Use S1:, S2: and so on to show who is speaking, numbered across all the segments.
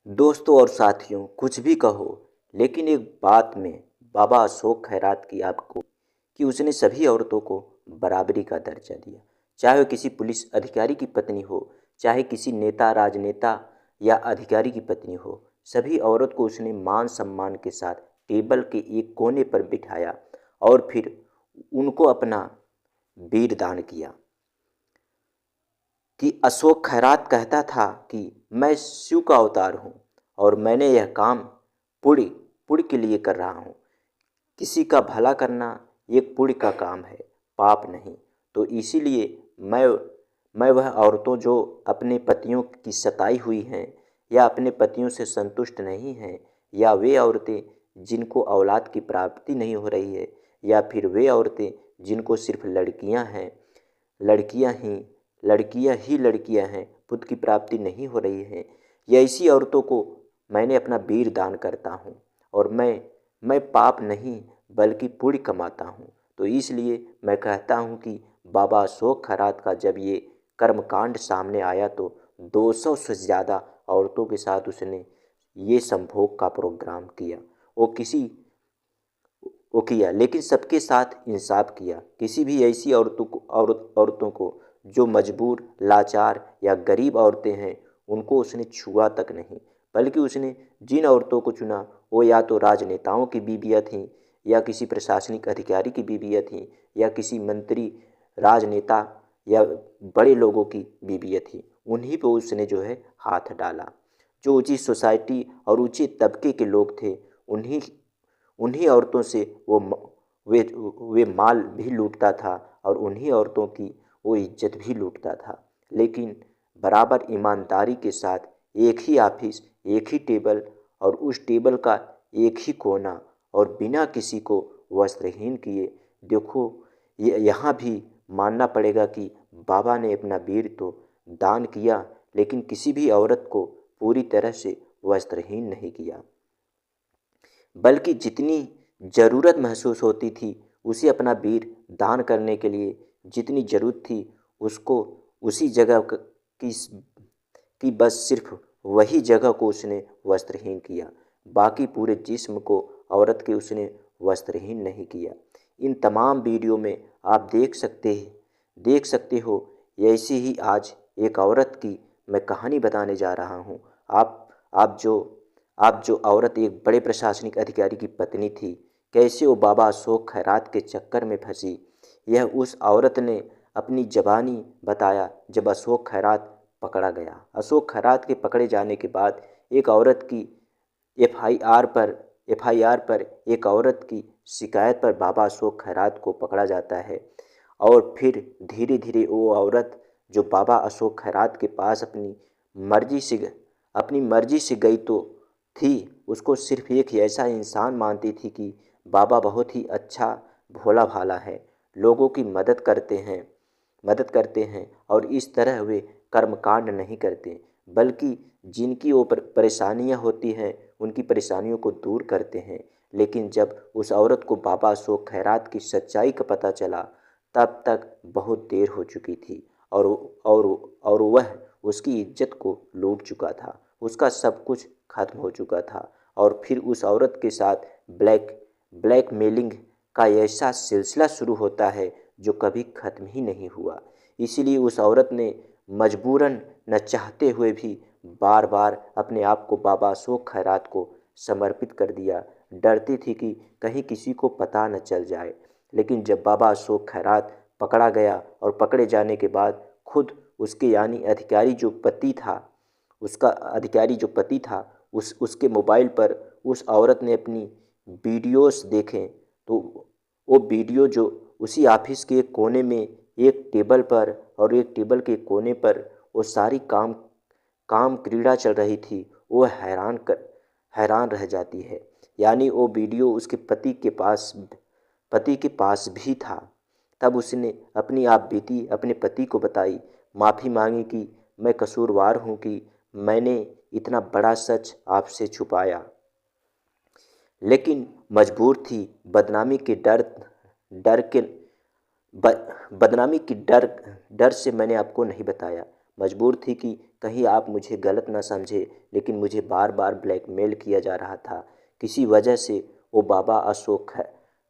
S1: दोस्तों और साथियों, कुछ भी कहो, लेकिन एक बात में बाबा अशोक खैरात की आपको कि उसने सभी औरतों को बराबरी का दर्जा दिया। चाहे वो किसी पुलिस अधिकारी की पत्नी हो, चाहे किसी नेता, राजनेता या अधिकारी की पत्नी हो, सभी औरत को उसने मान सम्मान के साथ टेबल के एक कोने पर बिठाया और फिर उनको अपना वीर दान किया। कि अशोक खैरात कहता था कि मैं शिव का अवतार हूँ और मैंने यह काम पुण्य पुण्य के लिए कर रहा हूँ। किसी का भला करना एक पुण्य का काम है, पाप नहीं। तो इसीलिए मैं वह औरतों जो अपने पतियों की सताई हुई हैं या अपने पतियों से संतुष्ट नहीं हैं, या वे औरतें जिनको औलाद की प्राप्ति नहीं हो रही है, या फिर वे औरतें जिनको सिर्फ लड़कियां हैं, लड़कियां ही लड़कियां हैं, पुत्र की प्राप्ति नहीं हो रही है, या ऐसी औरतों को मैंने अपना वीर दान करता हूँ। और मैं पाप नहीं बल्कि पुण्य कमाता हूँ। तो इसलिए मैं कहता हूँ कि बाबा अशोक खैरात का जब ये कर्मकांड सामने आया तो 200 से ज़्यादा औरतों के साथ उसने ये संभोग का प्रोग्राम किया। वो किसी वो किया, लेकिन सबके साथ इंसाफ किया। किसी भी ऐसी औरतों को जो मजबूर, लाचार या गरीब औरतें हैं, उनको उसने छुआ तक नहीं। बल्कि उसने जिन औरतों को चुना वो या तो राजनेताओं की बीवियाँ थीं, या किसी प्रशासनिक अधिकारी की बीवियाँ थीं, या किसी मंत्री, राजनेता या बड़े लोगों की बीवियाँ थीं। उन्हीं पर उसने जो है हाथ डाला। जो ऊंची सोसाइटी और ऊंचे तबके के लोग थे, उन्हीं उन्हीं औरतों से वे माल भी लूटता था और उन्हीं औरतों की वो इज्जत भी लूटता था। लेकिन बराबर ईमानदारी के साथ एक ही ऑफिस, एक ही टेबल और उस टेबल का एक ही कोना, और बिना किसी को वस्त्रहीन किए। देखो, ये यहाँ भी मानना पड़ेगा कि बाबा ने अपना वीर तो दान किया, लेकिन किसी भी औरत को पूरी तरह से वस्त्रहीन नहीं किया। बल्कि जितनी ज़रूरत महसूस होती थी उसे अपना वीर दान करने के लिए, जितनी ज़रूरत थी उसको उसी जगह की बस सिर्फ वही जगह को उसने वस्त्रहीन किया। बाकी पूरे जिस्म को औरत के उसने वस्त्रहीन नहीं किया। इन तमाम वीडियो में आप देख सकते हो। ऐसी ही आज एक औरत की मैं कहानी बताने जा रहा हूँ। आप आप जो आप जो औरत एक बड़े प्रशासनिक अधिकारी की पत्नी थी, कैसे वो बाबा अशोक खैरात के चक्कर में फंसी, यह उस औरत ने अपनी ज़बानी बताया जब अशोक खैरात पकड़ा गया। अशोक खैरात के पकड़े जाने के बाद एक औरत की एफआईआर पर एक औरत की शिकायत पर बाबा अशोक खैरात को पकड़ा जाता है। और फिर धीरे धीरे वो औरत जो बाबा अशोक खैरात के पास अपनी मर्जी से गई तो थी, उसको सिर्फ एक ही ऐसा इंसान मानती थी कि बाबा बहुत ही अच्छा, भोला भाला है, लोगों की मदद करते हैं और इस तरह वे कर्मकांड नहीं करते, बल्कि जिनकी वो परेशानियां होती हैं उनकी परेशानियों को दूर करते हैं। लेकिन जब उस औरत को बाबा अशोक खैरात की सच्चाई का पता चला, तब तक बहुत देर हो चुकी थी और और और वह उसकी इज्जत को लूट चुका था। उसका सब कुछ खत्म हो चुका था। और फिर उस औरत के साथ ब्लैकमेलिंग का ऐसा सिलसिला शुरू होता है जो कभी ख़त्म ही नहीं हुआ। इसीलिए उस औरत ने मजबूरन, न चाहते हुए भी, बार बार अपने आप को बाबा अशोक खैरात को समर्पित कर दिया। डरती थी कि कहीं किसी को पता न चल जाए। लेकिन जब बाबा अशोक खैरात पकड़ा गया और पकड़े जाने के बाद खुद उसके यानी अधिकारी जो पति था उसके मोबाइल पर उस औरत ने अपनी वीडियोस देखें, तो वो वीडियो जो उसी ऑफिस के एक कोने में एक टेबल पर और एक टेबल के कोने पर वो सारी काम क्रीड़ा चल रही थी, वो हैरान रह जाती है। यानी वो वीडियो उसके पति के पास भी था। तब उसने अपनी आप बीती अपने पति को बताई, माफ़ी मांगी कि मैं कसूरवार हूँ कि मैंने इतना बड़ा सच आपसे छुपाया, लेकिन मजबूर थी। डर के बदनामी की डर से मैंने आपको नहीं बताया। मजबूर थी कि कहीं आप मुझे गलत ना समझे, लेकिन मुझे बार बार ब्लैकमेल किया जा रहा था। किसी वजह से वो बाबा अशोक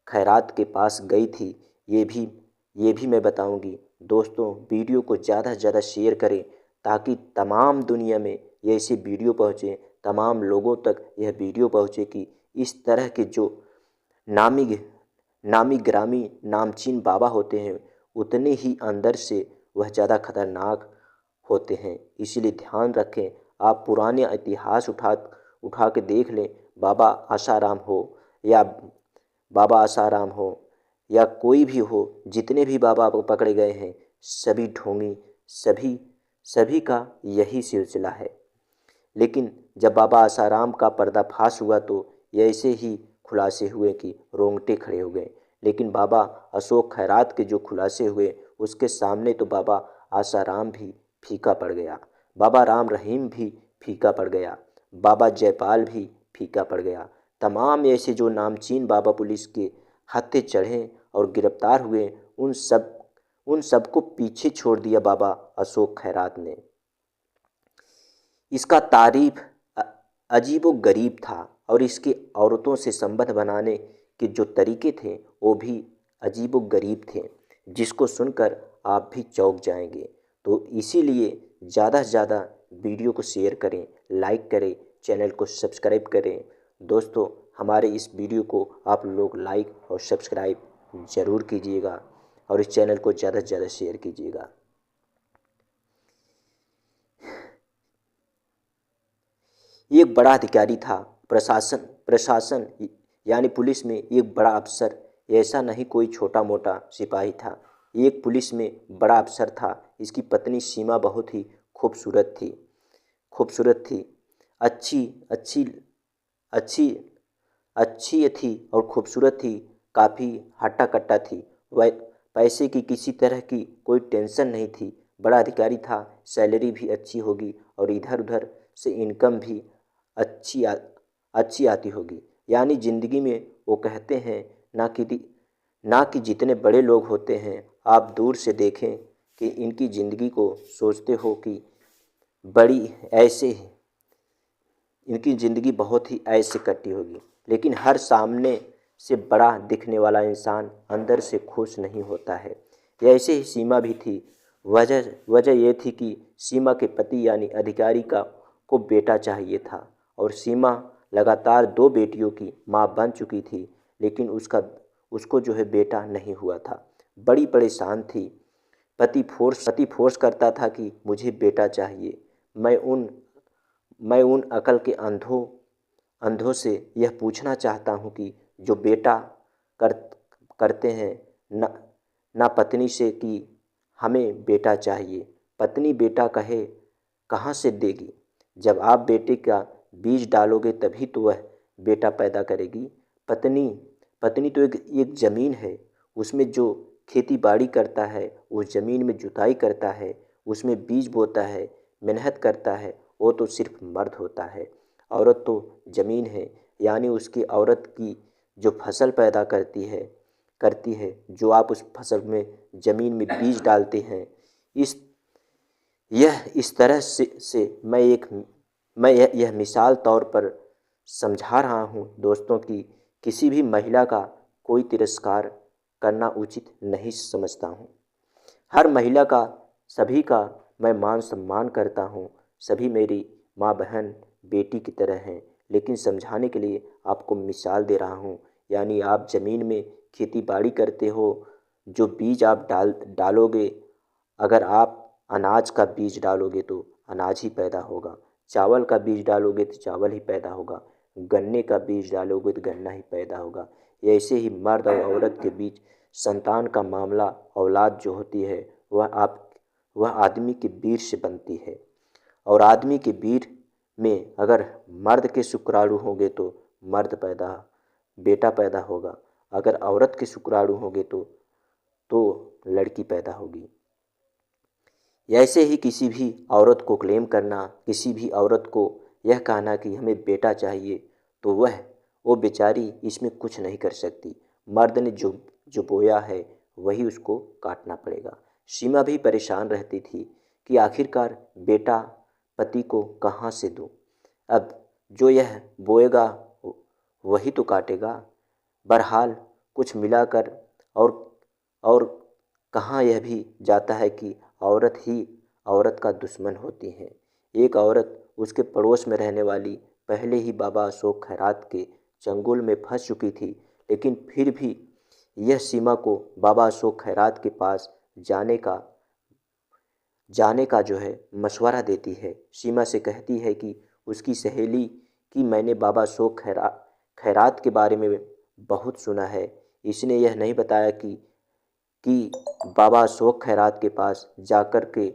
S1: खैरात के पास गई थी, ये भी मैं बताऊंगी। दोस्तों, वीडियो को ज़्यादा से ज़्यादा शेयर करें ताकि तमाम दुनिया में ये ऐसे वीडियो पहुँचे, तमाम लोगों तक यह वीडियो पहुँचे कि इस तरह के जो नामी नामी ग्रामी नामचीन बाबा होते हैं, उतने ही अंदर से वह ज़्यादा खतरनाक होते हैं। इसीलिए ध्यान रखें। आप पुराने इतिहास उठा के देख लें। बाबा आसाराम हो या बाबा आसाराम हो या कोई भी हो, जितने भी बाबा पकड़े गए हैं, सभी ढोंगी, सभी सभी का यही सिलसिला है। लेकिन जब बाबा आसाराम का पर्दाफाश हुआ तो ये ऐसे ही खुलासे हुए कि रोंगटे खड़े हो गए। लेकिन बाबा अशोक खैरात के जो खुलासे हुए, उसके सामने तो बाबा आसाराम भी फीका पड़ गया, बाबा राम रहीम भी फीका पड़ गया, बाबा जयपाल भी फीका पड़ गया। तमाम ऐसे जो नामचीन बाबा पुलिस के हत्थे चढ़े और गिरफ्तार हुए, उन सबको पीछे छोड़ दिया बाबा अशोक खैरात ने। इसका तारीफ अजीबो गरीब था और इसके औरतों से संबंध बनाने के जो तरीके थे वो भी अजीबो गरीब थे, जिसको सुनकर आप भी चौंक जाएंगे। तो इसीलिए ज़्यादा से ज़्यादा वीडियो को शेयर करें, लाइक करें, चैनल को सब्सक्राइब करें। दोस्तों, हमारे इस वीडियो को आप लोग लाइक और सब्सक्राइब ज़रूर कीजिएगा और इस चैनल को ज़्यादा से ज़्यादा शेयर कीजिएगा। एक बड़ा अधिकारी था, प्रशासन यानी पुलिस में एक बड़ा अफसर, ऐसा नहीं कोई छोटा मोटा सिपाही था। एक पुलिस में बड़ा अफसर था। इसकी पत्नी सीमा बहुत ही खूबसूरत थी, अच्छी अच्छी अच्छी अच्छी थी और खूबसूरत थी, काफ़ी हट्टा कट्टा थी। वह पैसे की किसी तरह की कोई टेंशन नहीं थी। बड़ा अधिकारी था, सैलरी भी अच्छी होगी और इधर उधर से इनकम भी अच्छी आती होगी। यानी ज़िंदगी में वो कहते हैं ना कि जितने बड़े लोग होते हैं, आप दूर से देखें कि इनकी ज़िंदगी को सोचते हो कि बड़ी ऐसे इनकी ज़िंदगी बहुत ही ऐसे कटी होगी। लेकिन हर सामने से बड़ा दिखने वाला इंसान अंदर से खुश नहीं होता है। ऐसे ही सीमा भी थी। वजह यह थी कि सीमा के पति यानी अधिकारी को बेटा चाहिए था और सीमा लगातार 2 बेटियों की माँ बन चुकी थी, लेकिन उसको जो है बेटा नहीं हुआ था। बड़ी परेशान थी। पति फोर्स करता था कि मुझे बेटा चाहिए। मैं उन अकल के अंधों से यह पूछना चाहता हूँ कि जो बेटा करते हैं ना पत्नी से कि हमें बेटा चाहिए, पत्नी बेटा कहे कहाँ से देगी? जब आप बेटे का बीज डालोगे तभी तो वह बेटा पैदा करेगी। पत्नी तो एक ज़मीन है, उसमें जो खेती बाड़ी करता है, उस ज़मीन में जुताई करता है, उसमें बीज बोता है, मेहनत करता है, वो तो सिर्फ मर्द होता है। औरत तो ज़मीन है, यानी उसकी औरत की जो फसल पैदा करती है, जो आप उस फसल में ज़मीन में बीज डालते हैं। इस तरह से मैं यह मिसाल तौर पर समझा रहा हूँ दोस्तों कि किसी भी महिला का कोई तिरस्कार करना उचित नहीं समझता हूँ। हर महिला का, सभी का मैं मान सम्मान करता हूँ। सभी मेरी माँ बहन बेटी की तरह हैं। लेकिन समझाने के लिए आपको मिसाल दे रहा हूँ। यानी आप ज़मीन में खेती बाड़ी करते हो, जो बीज आप डालोगे, अगर आप अनाज का बीज डालोगे तो अनाज ही पैदा होगा, चावल का बीज डालोगे तो चावल ही पैदा होगा, गन्ने का बीज डालोगे तो गन्ना ही पैदा होगा। ऐसे ही मर्द और औरत के बीच संतान का मामला, औलाद जो होती है वह आदमी के वीर से बनती है। और आदमी के वीर में अगर मर्द के शुक्राणु होंगे तो बेटा पैदा होगा, अगर औरत के शुक्राणु होंगे तो लड़की पैदा होगी। ऐसे ही किसी भी औरत को क्लेम करना, किसी भी औरत को यह कहना कि हमें बेटा चाहिए, तो वो बेचारी इसमें कुछ नहीं कर सकती। मर्द ने जो बोया है वही उसको काटना पड़ेगा। सीमा भी परेशान रहती थी कि आखिरकार बेटा पति को कहाँ से दूँ। अब जो यह बोएगा वही तो काटेगा। बहरहाल कुछ मिलाकर और और कहाँ यह भी जाता है कि औरत ही औरत का दुश्मन होती है। एक औरत उसके पड़ोस में रहने वाली पहले ही बाबा अशोक खैरात के चंगुल में फंस चुकी थी, लेकिन फिर भी यह सीमा को बाबा अशोक खैरात के पास जाने का जो है मशवरा देती है। सीमा से कहती है कि उसकी सहेली कि मैंने बाबा अशोक खैरात के बारे में बहुत सुना है। इसने यह नहीं बताया कि बाबा अशोक खैरात के पास जाकर के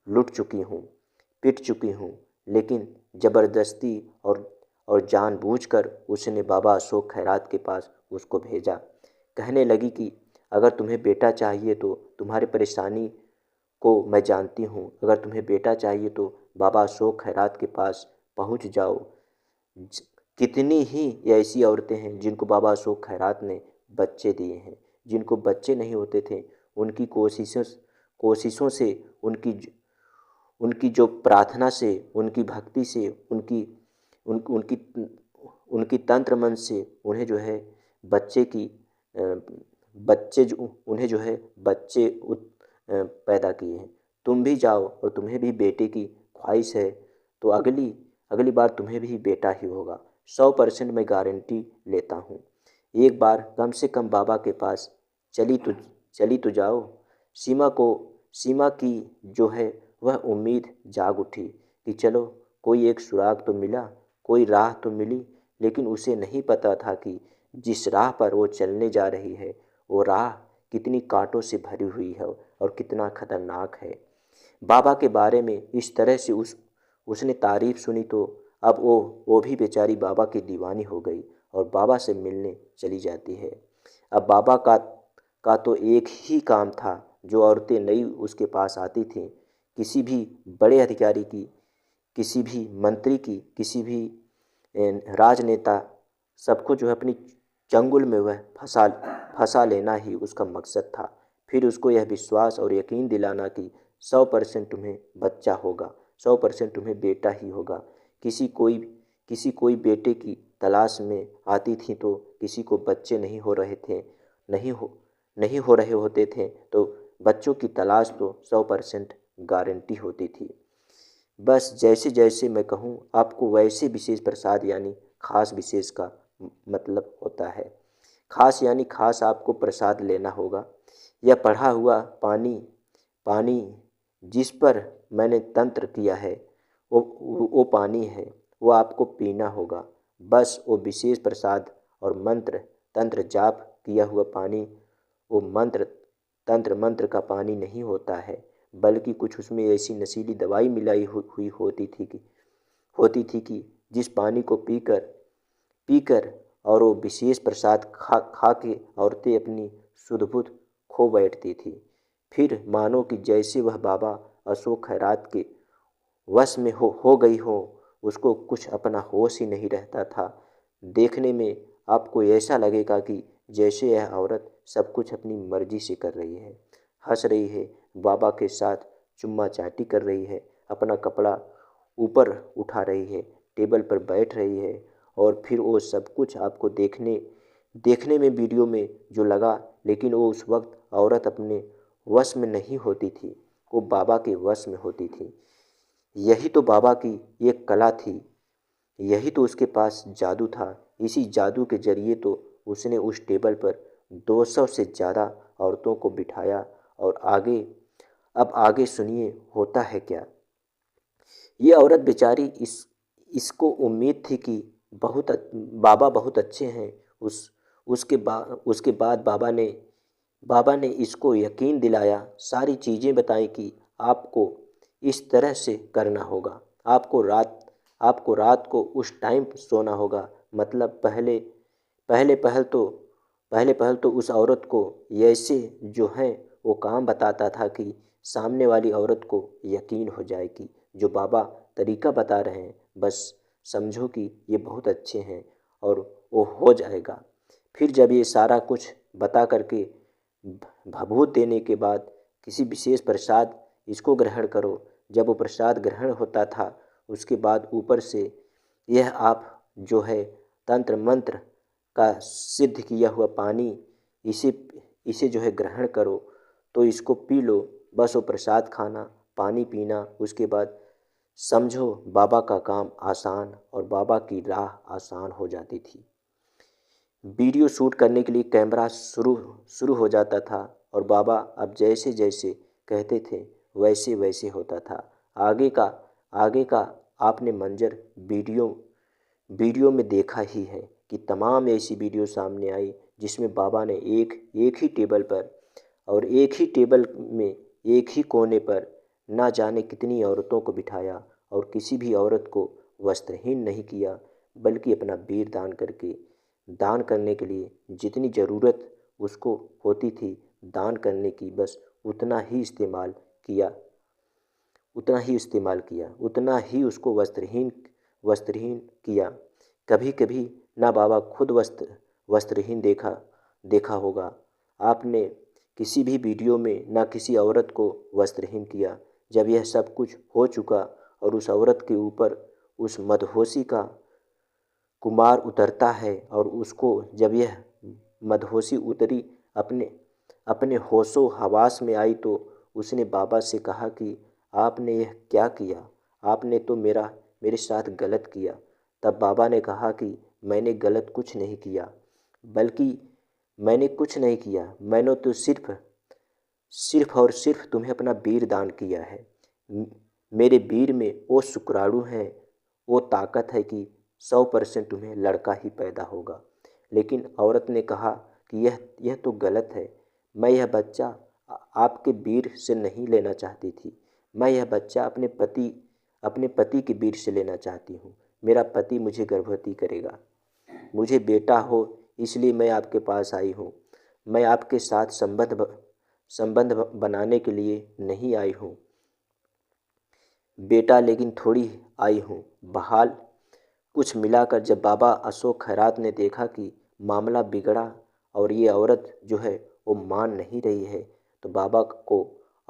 S1: लुट चुकी हूँ, पिट चुकी हूँ, लेकिन ज़बरदस्ती और जानबूझकर उसने बाबा अशोक खैरात के पास उसको भेजा। कहने लगी कि अगर तुम्हें बेटा चाहिए तो तुम्हारी परेशानी को मैं जानती हूँ, अगर तुम्हें बेटा चाहिए तो बाबा अशोक खैरात के पास पहुँच जाओ। कितनी ही ऐसी औरतें हैं जिनको बाबा अशोक खैरात ने बच्चे दिए हैं, जिनको बच्चे नहीं होते थे, उनकी कोशिशों से, उनकी जो प्रार्थना से, उनकी भक्ति से, उनकी उनकी तंत्र मन से उन्हें जो है उन्हें जो है बच्चे पैदा किए हैं। तुम भी जाओ और तुम्हें भी बेटे की ख्वाहिश है तो अगली बार तुम्हें भी बेटा ही होगा। 100% मैं गारंटी लेता हूँ। एक बार कम से कम बाबा के पास चली तो जाओ। सीमा की जो है वह उम्मीद जाग उठी कि चलो कोई एक सुराग तो मिला, कोई राह तो मिली, लेकिन उसे नहीं पता था कि जिस राह पर वो चलने जा रही है वो राह कितनी कांटों से भरी हुई है और कितना खतरनाक है। बाबा के बारे में इस तरह से उसने तारीफ़ सुनी तो अब वो भी बेचारी बाबा की दीवानी हो गई और बाबा से मिलने चली जाती है। अब बाबा का तो एक ही काम था, जो औरतें नई उसके पास आती थीं, किसी भी बड़े अधिकारी की, किसी भी मंत्री की, किसी भी राजनेता, सबको जो है अपनी चंगुल में वह फंसा लेना ही उसका मकसद था। फिर उसको यह विश्वास और यकीन दिलाना कि 100% तुम्हें बच्चा होगा, 100% तुम्हें बेटा ही होगा। किसी कोई बेटे की तलाश में आती थी तो किसी को बच्चे नहीं हो रहे होते थे तो बच्चों की तलाश तो 100% गारंटी होती थी। बस जैसे जैसे मैं कहूँ आपको वैसे विशेष प्रसाद यानी खास विशेष का मतलब होता है। खास यानी खास आपको प्रसाद लेना होगा। यह पढ़ा हुआ पानी जिस पर मैंने तंत्र किया है वो पानी है, वो आपको पीना होगा। बस वो विशेष प्रसाद और तंत्र जाप किया हुआ पानी वो मंत्र का पानी नहीं होता है, बल्कि कुछ उसमें ऐसी नशीली दवाई मिलाई हुई होती थी कि जिस पानी को पीकर और वो विशेष प्रसाद खा के औरतें अपनी सुध-बुध खो बैठती थी। फिर मानो कि जैसे वह बाबा अशोक खैरात के वश में हो गई हो, उसको कुछ अपना होश ही नहीं रहता था। देखने में आपको ऐसा लगेगा कि जैसे यह औरत सब कुछ अपनी मर्जी से कर रही है, हंस रही है, बाबा के साथ चुम्मा चाटी कर रही है, अपना कपड़ा ऊपर उठा रही है, टेबल पर बैठ रही है, और फिर वो सब कुछ आपको देखने में वीडियो में जो लगा, लेकिन वो उस वक्त औरत अपने वश में नहीं होती थी, वो बाबा के वश में होती थी। यही तो बाबा की एक कला थी, यही तो उसके पास जादू था। इसी जादू के जरिए तो उसने उस टेबल पर 200 से ज़्यादा औरतों को बिठाया। और अब आगे सुनिए होता है क्या। ये औरत बेचारी इसको उम्मीद थी कि बाबा बहुत अच्छे हैं। उसके बाद बाबा ने इसको यकीन दिलाया, सारी चीज़ें बताई कि आपको इस तरह से करना होगा, आपको रात को उस टाइम सोना होगा। मतलब पहले पहल तो उस औरत को ऐसे जो है वो काम बताता था कि सामने वाली औरत को यकीन हो जाए कि जो बाबा तरीका बता रहे हैं, बस समझो कि ये बहुत अच्छे हैं और वो हो जाएगा। फिर जब ये सारा कुछ बता करके भभूत देने के बाद किसी विशेष प्रसाद इसको ग्रहण करो, जब वो प्रसाद ग्रहण होता था उसके बाद ऊपर से यह आप जो है तंत्र मंत्र का सिद्ध किया हुआ पानी इसे इसे जो है ग्रहण करो, तो इसको पी लो। बस वो प्रसाद खाना, पानी पीना, उसके बाद समझो बाबा का काम आसान और बाबा की राह आसान हो जाती थी। वीडियो शूट करने के लिए कैमरा शुरू शुरू हो जाता था और बाबा अब जैसे जैसे कहते थे वैसे वैसे होता था। आगे का आगे का आपने मंजर वीडियो में देखा ही है कि तमाम ऐसी वीडियो सामने आई जिसमें बाबा ने एक एक ही टेबल पर और एक ही टेबल में एक ही कोने पर ना जाने कितनी औरतों को बिठाया और किसी भी औरत को वस्त्रहीन नहीं किया, बल्कि अपना वीर दान करने के लिए जितनी ज़रूरत उसको होती थी दान करने की, बस उतना ही इस्तेमाल किया, उतना ही उसको वस्त्रहीन किया। कभी कभी ना बाबा खुद वस्त्रहीन देखा होगा आपने किसी भी वीडियो में, ना किसी औरत को वस्त्रहीन किया। जब यह सब कुछ हो चुका और उस औरत के ऊपर उस मदहोशी का कुमार उतरता है और उसको जब यह मदहोशी उतरी, अपने अपने होशो हवास में आई, तो उसने बाबा से कहा कि आपने यह क्या किया, आपने तो मेरे साथ गलत किया। तब बाबा ने कहा कि मैंने गलत कुछ नहीं किया, बल्कि मैंने कुछ नहीं किया, मैंने तो सिर्फ और सिर्फ तुम्हें अपना वीर दान किया है। मेरे वीर में वो शुक्राणु है, वो ताकत है कि 100% तुम्हें लड़का ही पैदा होगा। लेकिन औरत ने कहा कि यह तो गलत है। मैं यह बच्चा आपके वीर से नहीं लेना चाहती थी। मैं यह बच्चा अपने पति के वीर से लेना चाहती हूँ। मेरा पति मुझे गर्भवती करेगा, मुझे बेटा हो, इसलिए मैं आपके पास आई हूँ। मैं आपके साथ संबंध बनाने के लिए नहीं आई हूँ बेटा, लेकिन थोड़ी आई हूँ। बहाल कुछ मिलाकर जब बाबा अशोक खैरात ने देखा कि मामला बिगड़ा और ये औरत जो है वो मान नहीं रही है, तो बाबा को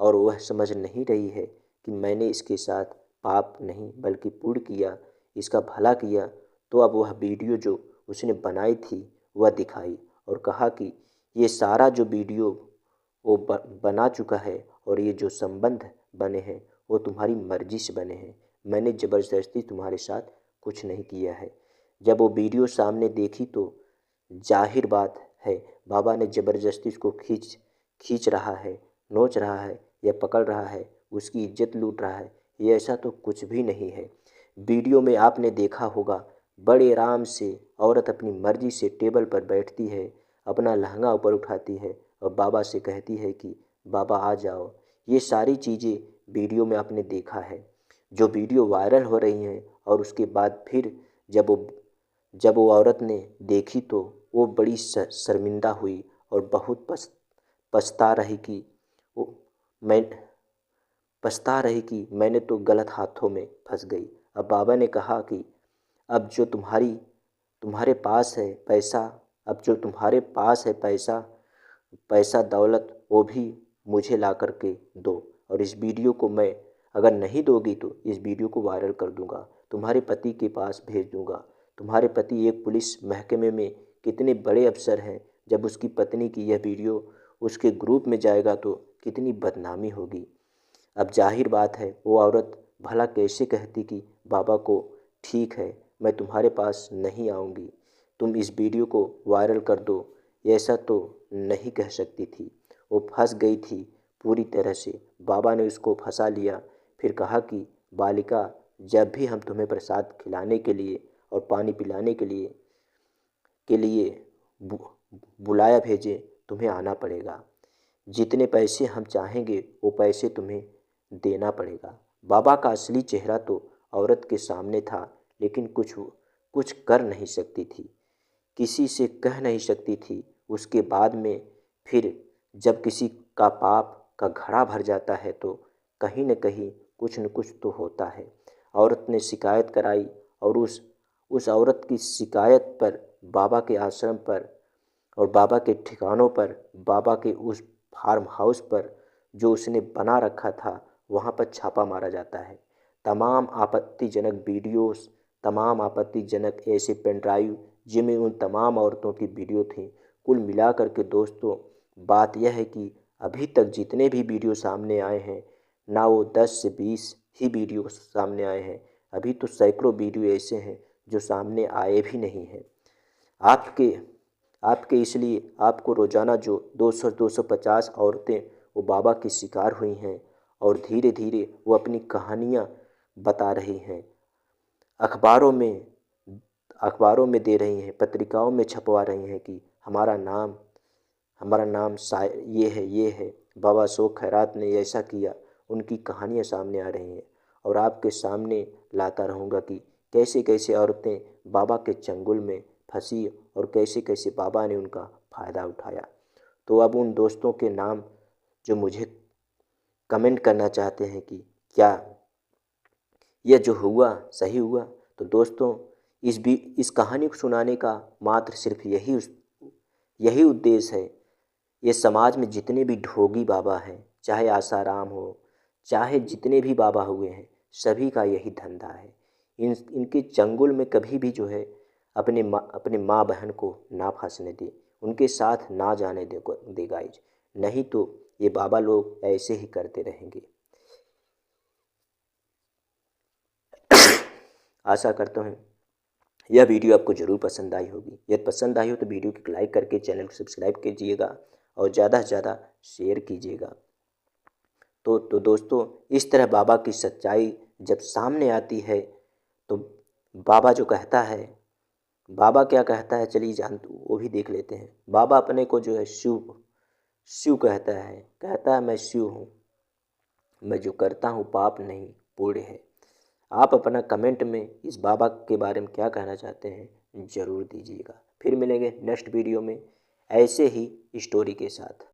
S1: और वह समझ नहीं रही है कि मैंने इसके साथ पाप नहीं बल्कि पुण्य किया, इसका भला किया, तो अब वह वीडियो जो उसने बनाई थी वह दिखाई और कहा कि ये सारा जो वीडियो वो बना चुका है और ये जो संबंध बने हैं वो तुम्हारी मर्जी से बने हैं, मैंने ज़बरदस्ती तुम्हारे साथ कुछ नहीं किया है। जब वो वीडियो सामने देखी तो जाहिर बात है बाबा ने ज़बरदस्ती उसको खींच रहा है, नोच रहा है या पकड़ रहा है, उसकी इज्जत लूट रहा है। ये ऐसा तो कुछ भी नहीं है। वीडियो में आपने देखा होगा बड़े आराम से औरत अपनी मर्जी से टेबल पर बैठती है, अपना लहंगा ऊपर उठाती है और बाबा से कहती है कि बाबा आ जाओ। ये सारी चीज़ें वीडियो में आपने देखा है, जो वीडियो वायरल हो रही हैं। और उसके बाद फिर जब वो औरत ने देखी तो वो बड़ी शर्मिंदा हुई और बहुत पछता रही कि वो मैं पछता रही कि मैंने तो गलत हाथों में फंस गई। अब बाबा ने कहा कि अब जो तुम्हारे पास है पैसा, अब जो तुम्हारे पास है पैसा दौलत, वो भी मुझे ला कर के दो, और इस वीडियो को मैं अगर नहीं दोगी तो इस वीडियो को वायरल कर दूंगा, तुम्हारे पति के पास भेज दूंगा। तुम्हारे पति एक पुलिस महकमे में कितने बड़े अफसर हैं, जब उसकी पत्नी की यह वीडियो उसके ग्रुप में जाएगा तो कितनी बदनामी होगी। अब जाहिर बात है वो औरत भला कैसे कहती कि बाबा को ठीक है मैं तुम्हारे पास नहीं आऊँगी, तुम इस वीडियो को वायरल कर दो, ऐसा तो नहीं कह सकती थी। वो फंस गई थी पूरी तरह से। बाबा ने उसको फंसा लिया। फिर कहा कि बालिका, जब भी हम तुम्हें प्रसाद खिलाने के लिए और पानी पिलाने के लिए बुलाया भेजें, तुम्हें आना पड़ेगा। जितने पैसे हम चाहेंगे वो पैसे तुम्हें देना पड़ेगा। बाबा का असली चेहरा तो औरत के सामने था, लेकिन कुछ कर नहीं सकती थी, किसी से कह नहीं सकती थी। उसके बाद में फिर जब किसी का पाप का घड़ा भर जाता है तो कहीं न कहीं कुछ न कुछ तो होता है। औरत ने शिकायत कराई और उस औरत की शिकायत पर बाबा के आश्रम पर और बाबा के ठिकानों पर, बाबा के उस फार्म हाउस पर जो उसने बना रखा था, वहाँ पर छापा मारा जाता है। तमाम आपत्तिजनक वीडियोस, तमाम आपत्तिजनक ऐसे पेन ड्राइव जिनमें उन तमाम औरतों की वीडियो थी। कुल मिलाकर के दोस्तों बात यह है कि अभी तक जितने भी वीडियो सामने आए हैं ना वो 10 से 20 ही वीडियो सामने आए हैं। अभी तो सैकड़ों वीडियो ऐसे हैं जो सामने आए भी नहीं हैं। आपके आपके इसलिए आपको रोज़ाना जो 200-250 औरतें वो बाबा की शिकार हुई हैं और धीरे धीरे वो अपनी कहानियाँ बता रही हैं, अखबारों में दे रही हैं, पत्रिकाओं में छपवा रही हैं कि हमारा नाम ये है, बाबा अशोक खैरात ने ऐसा किया। उनकी कहानियाँ सामने आ रही हैं और आपके सामने लाता रहूँगा कि कैसे कैसे औरतें बाबा के चंगुल में फंसी और कैसे कैसे बाबा ने उनका फ़ायदा उठाया। तो अब उन दोस्तों के नाम जो मुझे कमेंट करना चाहते हैं कि क्या यह जो हुआ सही हुआ, तो दोस्तों इस कहानी को सुनाने का मात्र सिर्फ यही उद्देश्य है। ये समाज में जितने भी ढोंगी बाबा हैं, चाहे आसाराम हो, चाहे जितने भी बाबा हुए हैं, सभी का यही धंधा है। इनके चंगुल में कभी भी जो है अपने माँ बहन को ना फंसने दे, उनके साथ ना जाने दे गाइज, नहीं तो ये बाबा लोग ऐसे ही करते रहेंगे। आशा करता हूँ यह वीडियो आपको ज़रूर पसंद आई होगी। यदि पसंद आई हो तो वीडियो को लाइक करके चैनल को सब्सक्राइब कीजिएगा और ज़्यादा से ज़्यादा शेयर कीजिएगा। तो दोस्तों इस तरह बाबा की सच्चाई जब सामने आती है तो बाबा जो कहता है, बाबा क्या कहता है चलिए वो भी देख लेते हैं। बाबा अपने को जो है शिव कहता है मैं शिव हूँ, मैं जो करता हूँ पाप नहीं पुण्य है। आप अपना कमेंट में इस बाबा के बारे में क्या कहना चाहते हैं ज़रूर दीजिएगा। फिर मिलेंगे नेक्स्ट वीडियो में ऐसे ही स्टोरी के साथ।